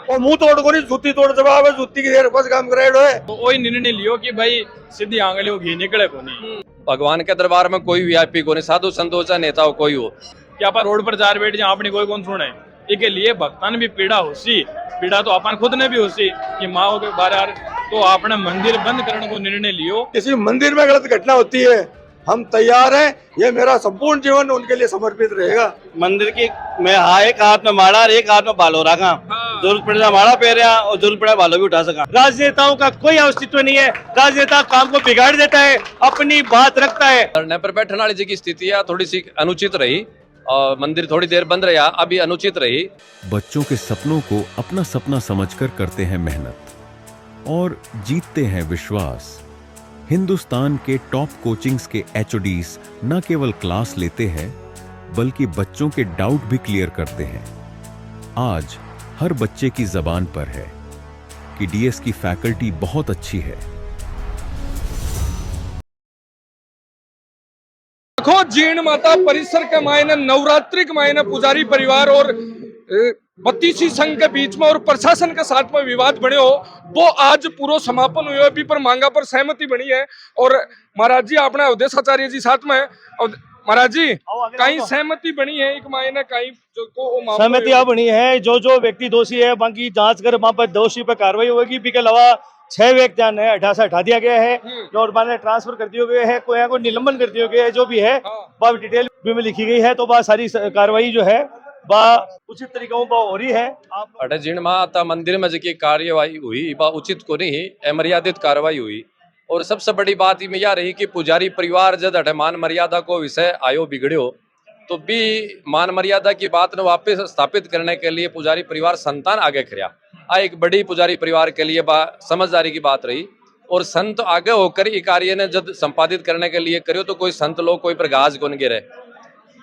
और मुंह तोड़ को नहीं जूती तोड़ जवाब है, जूती की देर बस काम कराएड़ो है। तो वही निर्णय लियो कि भाई सीधी आंगली घी निकले को नहीं। भगवान के दरबार में कोई वीआईपी को नहीं, साधु संत हो चाहे नेता हो कोई हो। क्या अपन रोड पर जार बैठ जाए अपनी कोई कौन सुने, इसके लिए भक्तान भी पीड़ा होसी, पीड़ा तो अपन खुद ने भी होसी कि माँ के बाहर तो आपने मंदिर बंद करने को निर्णय लियो। किसी मंदिर में गलत घटना होती है, हम तैयार हैं, ये मेरा संपूर्ण जीवन उनके लिए समर्पित रहेगा। मंदिर की मैं हाँ एक हाथ में माड़ा और एक हाथ में बालो रखा, जरूरत पड़े माड़ा पहन और जरूरत पड़े बालो भी उठा सका। राजनेताओं का कोई अस्तित्व नहीं है, राजनेता काम को बिगाड़ देता है, अपनी बात रखता है। धरने पर बैठने वाली जी की स्थिति है थोड़ी सी अनुचित रही और मंदिर थोड़ी देर बंद रहा, अभी अनुचित रही। बच्चों के सपनों को अपना सपना समझकर करते हैं मेहनत और जीतते हैं विश्वास। हिंदुस्तान के टॉप कोचिंग्स के एचओडीज न केवल क्लास लेते हैं बल्कि बच्चों के डाउट भी क्लियर करते हैं। आज हर बच्चे की जबान पर है कि डीएस की फैकल्टी बहुत अच्छी है। देखो जीर्ण माता परिसर के मायने नवरात्रि के मायने पुजारी परिवार और बत्तीसी संघ के बीच में और प्रशासन के साथ में विवाद बने हो, वो आज पूरा समापन हुआ है। पर मांगा पर सहमति बनी है और महाराज जी अपने अवधेशाचार्य जी साथ में महाराज जी कहीं सहमति बनी है एक मायने कहीं जो को सहमतियां बनी है। जो जो व्यक्ति दोषी है बाकी जांच कर वहां पर दोषी पर कार्रवाई होगी। इसके अलावा 6 व्यक्ति है 18 से हटा दिया गया है और मैंने ट्रांसफर कर दिए गए है, कोई निलंबन कर दिए गए है। जो भी है वह डिटेल में लिखी गई है, तो वह सारी कार्रवाई जो है वह उचित तरीकों पर हो रही है। अटे जीर्ण माता मंदिर में जी कार्यवाही हुई वह उचित को नहीं, अमर्यादित कार्रवाई हुई। और सबसे बड़ी बात में यह रही कि पुजारी परिवार जब अटे मान मर्यादा को विषय आयो बिगड़ो तो भी मान मर्यादा की बात ने वापस स्थापित करने के लिए पुजारी परिवार संतान आगे खड़ा। एक बड़ी पुजारी परिवार के लिए समझदारी की बात रही। और संत आगे होकर ये कार्य ने जब संपादित करने के लिए करियो तो कोई संत लोग कोई प्रगाज को नहीं गिरे।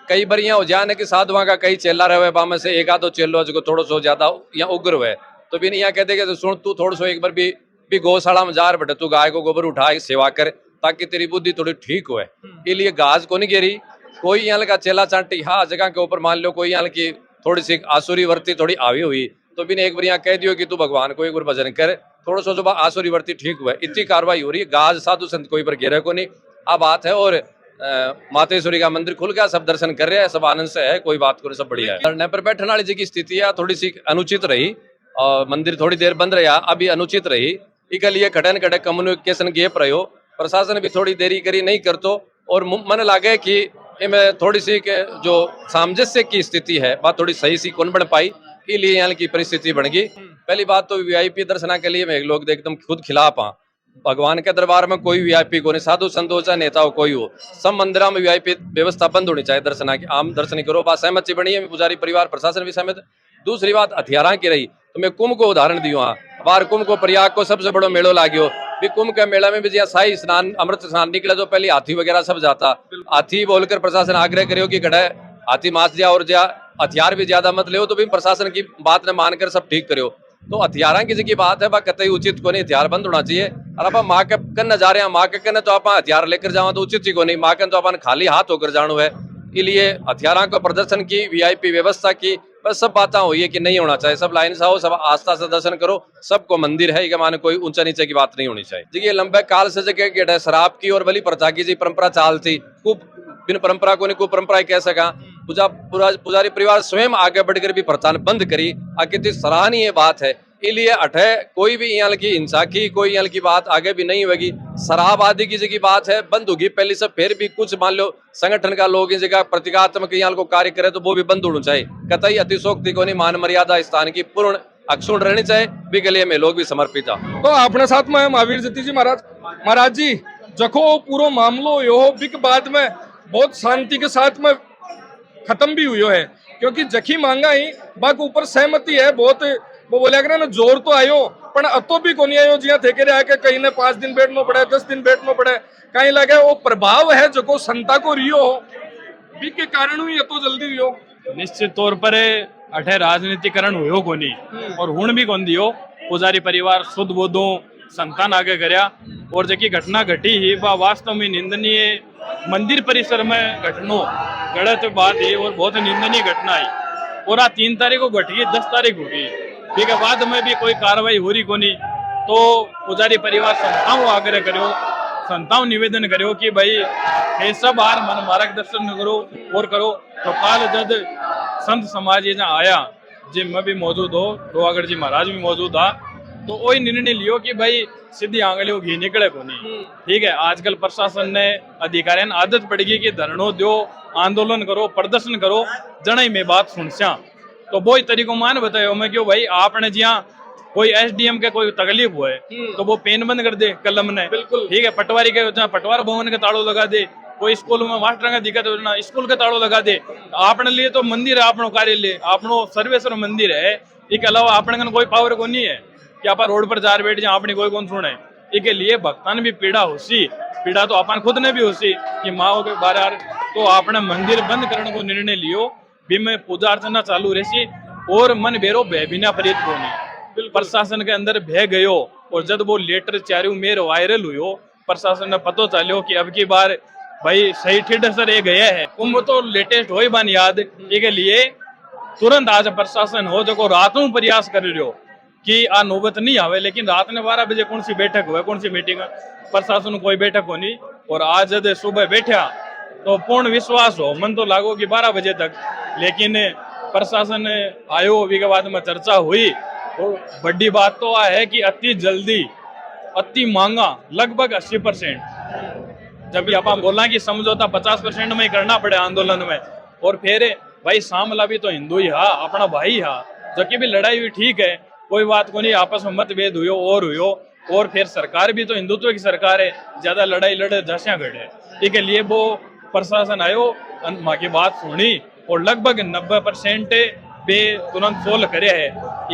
कई बार यहाँ हो जाने के साथ वहाँ का कई चेला रहे हुए में से एक आधो चेलो जो थोड़ा सो ज्यादा यहाँ उग्र हुए तो भी यहाँ कहते कि सुन तू थोड़ा सो एक बार भी गौशाला में जा बेटे, तू गाय को गोबर उठा सेवा कर ताकि तेरी बुद्धि थोड़ी ठीक हो। इसलिए गाज को नहीं गिरी। कोई यहाँ का चेला चांटी हाँ जगह के ऊपर मान लो कोई यहाँ की थोड़ी सी आसुरी वर्ती थोड़ी आवी हुई तो भी एक बार यहाँ कह दियो कि तू भगवान को एक बार भजन कर, थोड़ा सो जो आसुरी वर्ती ठीक हुआ। इतनी कार्रवाई हो रही है, गाज साधु संत कोई पर गिरे को नहीं। अब बात है और मातेश्वरी का मंदिर खुल गया, सब दर्शन कर रहे हैं, सब आनंद से है, कोई बात को सब बढ़िया है। धरने पर बैठने वाली जी की स्थिति है थोड़ी सी अनुचित रही और मंदिर थोड़ी देर बंद रहा, अभी अनुचित रही। इसके लिए खटन खटक कम्युनिकेशन गेप रहो, प्रशासन भी थोड़ी देरी करी नहीं करतो और मन लागे कि इनमें थोड़ी सी जो सामंजस्य की स्थिति है वह थोड़ी सही सी कौन बन पाई, इसलिए यहाँ की परिस्थिति बन गई। पहली बात तो वीआईपी दर्शना के लिए मैं लोग एकदम खुद खिलाफ हाँ। भगवान के दरबार में कोई वीआईपी को नहीं, साधु संत हो चाहे नेता हो कोई हो, सब मंदिरों में वीआईपी व्यवस्था बंद होनी चाहिए। दर्शना की आम दर्शन करो, बात सहमति बनी है, पुजारी परिवार प्रशासन भी सहमत। दूसरी बात हथियारा की रही तो मैं कुंभ को उदाहरण दियो हाँ। बार कुंभ को प्रयाग को सबसे बड़ो मेलो लाग्यो भी कुंभ के मेला में भी जहाँ शाही स्नान अमृत स्नान निकले तो पहले हाथी वगैरह सब जाता, हाथी बोलकर प्रशासन आग्रह करियो कि गढ़े हाथी मास जा और जा हथियार भी ज्यादा मत ले तो भी प्रशासन की बात ने मानकर सब ठीक करियो। तो हथियारा की जी बात है वह कतई उचित को नहीं, हथियार बंद होना चाहिए। और अब माँ के कन जा रहे हैं, माँ के कन तो आप हथियार लेकर जाओ तो उचित ही को नहीं, माँ के तो अपन खाली हाथ होकर जानो है। इसलिए हथियारों को प्रदर्शन की वीआईपी व्यवस्था की बस सब बातें हुई है कि नहीं होना चाहिए। सब लाइन से आओ, सब आस्था से दर्शन करो, सबको मंदिर है कि माने कोई ऊंचा नीचे की बात नहीं होनी चाहिए। देखिए लंबे काल से जगह शराब की और बलि प्रथा की जी परंपरा चालती, खूब बिन परंपरा को नहीं कुपरंपरा कह सका। पुजारी परिवार स्वयं आगे बढ़कर भी प्रथा बंद करी, कितनी सराहनीय बात है। इसलिए अठे कोई भी यहाँ की हिंसा की कोई यहाँ की बात आगे भी नहीं होगी। शराब आदि की जगह बात है बंद होगी पहले से, फिर भी कुछ मान लो संगठन का लोग इस जगह प्रतीकात्मक यहाँ को कार्य करे तो वो भी बंद होना चाहिए। कतई अतिशोक्ति को नहीं, मान मर्यादा स्थान की पूर्ण अक्षुण रहनी चाहिए, भी के लिए में लोग भी समर्पित है। तो अपने साथ में महावीर जती जी महाराज जी जखो पूरा मामलो यो बिक बाद में बहुत शांति के साथ में खत्म भी हुई है, क्योंकि जखी मांगा ही बाकी ऊपर सहमति है बहुत। वो बोलिया करे ना जोर तो आयो पर अतो भी को नहीं आयो जिया थे के कहीं ने 5 दिन बैठना पड़े 10 दिन बैठना पड़े, कहीं लगे वो प्रभाव है जो को संता को रियो हो भी के कारण हुई तो जल्दी रियो। निश्चित तौर पर अठे राजनीतिकरण हुयो को नहीं और हुण भी कौन दियो। पुजारी परिवार शुद्ध बोधो संतान आगे करया और जकी घटना घटी ही वह वास्तव में निंदनीय, मंदिर परिसर में घटनो गलत बात है और बहुत निंदनीय घटना है। और 3 तारीख को घटी 10 तारीख होगी ठीक है बाद में भी कोई कार्रवाई हो रही कोनी तो पुजारी परिवार संस्थाओं आग्रह करो संताओं निवेदन करो कि भाई ये सब हार मन मार्गदर्शन करो और करो। तो काल जद संत समाज ये जहाँ आया जिम में भी मौजूद हो डोवागढ़ जी महाराज भी मौजूद था तो वही निर्णय लियो कि भाई सीधी आंगलियों घी निकले को नहीं। ठीक है आजकल प्रशासन ने अधिकारियों ने आदत पड़ गई कि धरनो दो आंदोलन करो प्रदर्शन करो जनाई में बात सुनस्या तो वो तरीको मान बतायो मैं क्यों भाई आपने जिया कोई एसडीएम के कोई तकलीफ हुआ है तो वो पेन बंद कर दे कलम ने बिल्कुल ठीक है पटवारी के जहाँ पटवार भवन के ताड़ो लगा दे कोई स्कूल में मास्टर का दिक्कत हो ना स्कूल के ताड़ो लगा दे आपने लिए तो मंदिर है अपनो कार्यालय अपनो सर्वेश्वर मंदिर है इसके अलावा अपने कोई पावर को नहीं है कि आप रोड पर जा बैठ जाए अपनी कोई कौन सुने इसके लिए भक्तान भी पीड़ा होसी पीड़ा तो अपन खुद ने भी होसी कि माओ के बाहर तो आपने मंदिर बंद करने को निर्णय लियो भी में पूजा अर्चना चालू रही और मन बेरो भय बिना फरीद को नहीं प्रशासन के अंदर भय गयो और जब वो लेटर चारू मेर वायरल हुई प्रशासन ने पतो चलो कि अब की बार भाई सही ठिड सर ये गया है कुंभ तो लेटेस्ट हो ही बन याद के लिए तुरंत आज प्रशासन हो जो रातों प्रयास कर रहे हो कि आ नौबत नहीं आवे लेकिन रात ने 12 बजे कौन सी बैठक हुआ कौन सी मीटिंग प्रशासन कोई बैठक होनी और आज जब सुबह बैठा तो पूर्ण विश्वास हो मन तो लागो कि 12 बजे तक लेकिन प्रशासन आयो अभी के बाद में चर्चा हुई और बड़ी बात तो है कि अति जल्दी अति महंगा लगभग 80% जब आप बोला कि समझौता 50% में ही करना पड़े आंदोलन में और फिर भाई शामला भी तो हिंदू ही हा अपना भाई हा जो कि भी लड़ाई हुई ठीक है कोई बात को नहीं आपस में मतभेद हुई और फिर सरकार भी तो हिंदुत्व की सरकार है ज्यादा लड़ाई लड़े झसियां घटे ठीक है लिए वो प्रशासन आयो माँ की बात सुनी और लगभग 90% बे तुरंत सोल्व करे है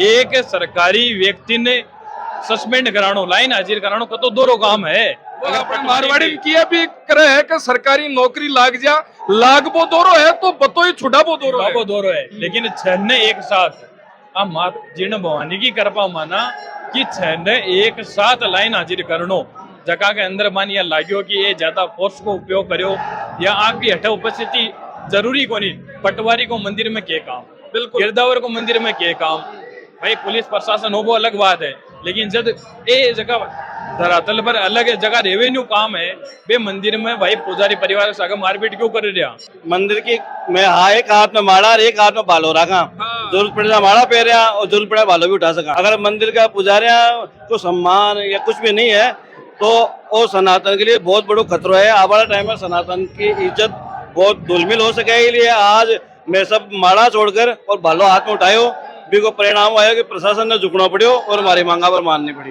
एक सरकारी व्यक्ति ने सस्पेंड करानो लाइन हाजिर करानो को तो दोनों काम है अगर मारवाड़ी में किया भी करे है कि सरकारी नौकरी लाग जा लाग वो दोरो है तो बतो ही छुड़ा वो दोरो है लेकिन छह एक साथ अब मात जीर्ण भवानी की कृपा माना कि छह एक साथ लाइन हाजिर करनो जगह के अंदर मानिया लाग्यो कि ये ज्यादा फोर्स को उपयोग करो या आपकी हठे उपस्थिति जरूरी को नहीं पटवारी को मंदिर में के काम बिल्कुल गिरदावर को मंदिर में के काम भाई पुलिस प्रशासन हो वो अलग बात है लेकिन जब ये जगह धरातल पर अलग जगह रेवेन्यू काम है वे मंदिर में भाई पुजारी परिवार से मारपीट क्यों कर रहा मंदिर की मैं एक हाथ में माड़ा और एक हाथ में बालो रखा जरूरत पड़े माड़ा पहन और जरूरत पड़े बालो भी उठा सका अगर मंदिर का पुजारिया को सम्मान या कुछ भी नहीं है तो वो सनातन के लिए बहुत बड़ा खतरा है आने वाला टाइम में सनातन की इज्जत बहुत धूलमिल हो सके इसलिए आज मैं सब माड़ा छोड़कर और बालो हाथ में उठायो भी को परिणाम आया कि प्रशासन ने झुकना पड़ो और हमारी मांगा पर माननी पड़ी।